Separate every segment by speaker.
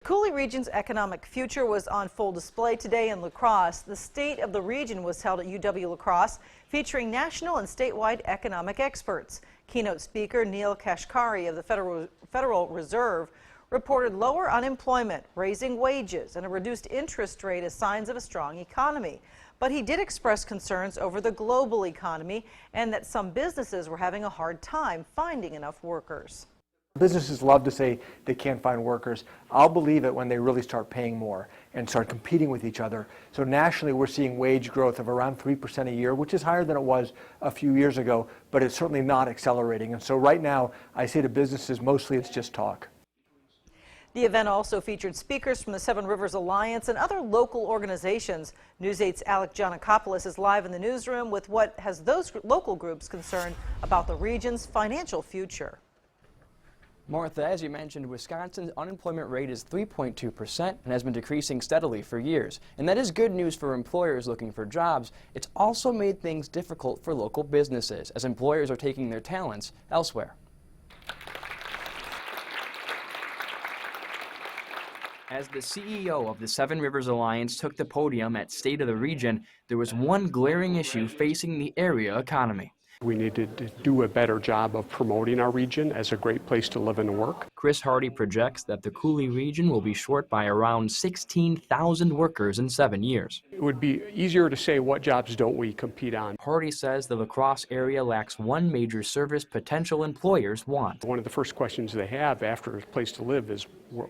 Speaker 1: Coulee region's economic future was on full display today in La Crosse. The State of the Region was held at UW La Crosse, featuring national and statewide economic experts. Keynote speaker Neil Kashkari of the Federal Reserve reported lower unemployment, raising wages, and a reduced interest rate as signs of a strong economy. But he did express concerns over the global economy and that some businesses were having a hard time finding enough workers.
Speaker 2: Businesses love to say they can't find workers. I'll believe it when they really start paying more and start competing with each other. So nationally, we're seeing wage growth of around 3% a year, which is higher than it was a few years ago, but it's certainly not accelerating. And so right now, I say to businesses, mostly it's just talk.
Speaker 1: The event also featured speakers from the 7 Rivers Alliance and other local organizations. News 8's Alec Giannakopoulos is live in the newsroom with what has those local groups concerned about the region's financial future.
Speaker 3: Martha, as you mentioned, Wisconsin's unemployment rate is 3.2% and has been decreasing steadily for years. And that is good news for employers looking for jobs. It's also made things difficult for local businesses as employers are taking their talents elsewhere. As the CEO of the 7 Rivers Alliance took the podium at State of the Region, there was one glaring issue facing the area economy.
Speaker 4: We needed to do a better job of promoting our region as a great place to live and work.
Speaker 3: Chris Hardie projects that the Coulee region will be short by around 16,000 workers in 7 years.
Speaker 4: It would be easier to say what jobs don't we compete on.
Speaker 3: Hardie says the La Crosse area lacks one major service potential employers want.
Speaker 4: One of the first questions they have after a place to live is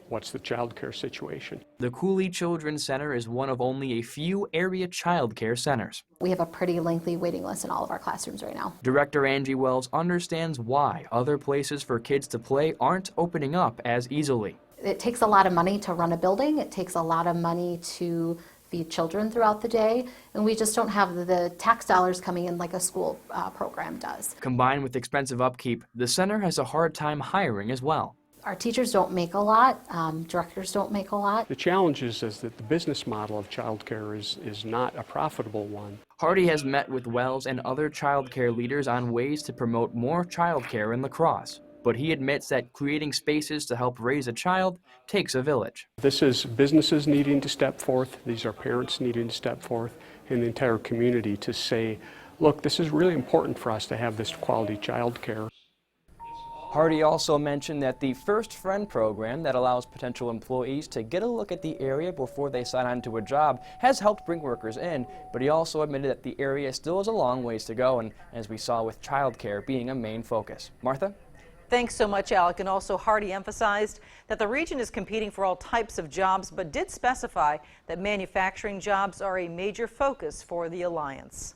Speaker 4: what's the child care situation?
Speaker 3: The Coulee Children's Center is one of only a few area child care centers.
Speaker 5: We have a pretty lengthy waiting list in all of our classrooms right now.
Speaker 3: Director Angie Wells understands why other places for kids to play aren't opening up as easily.
Speaker 5: It takes a lot of money to run a building. It takes a lot of money to feed children throughout the day, and we just don't have the tax dollars coming in like a school program does.
Speaker 3: Combined with expensive upkeep, the center has a hard time hiring as well.
Speaker 5: Our teachers don't make a lot, directors don't make a lot.
Speaker 4: The challenge is that the business model of child care is not a profitable one.
Speaker 3: Hardie has met with Wells and other child care leaders on ways to promote more child care in La Crosse, but he admits that creating spaces to help raise a child takes a village.
Speaker 4: This is businesses needing to step forth, these are parents needing to step forth, and the entire community to say, look, this is really important for us to have this quality child care.
Speaker 3: Hardie also mentioned that the First Friend program that allows potential employees to get a look at the area before they sign on to a job has helped bring workers in, but he also admitted that the area still has a long ways to go, and as we saw with childcare being a main focus. Martha?
Speaker 1: Thanks so much, Alec. And also Hardie emphasized that the region is competing for all types of jobs, but did specify that manufacturing jobs are a major focus for the Alliance.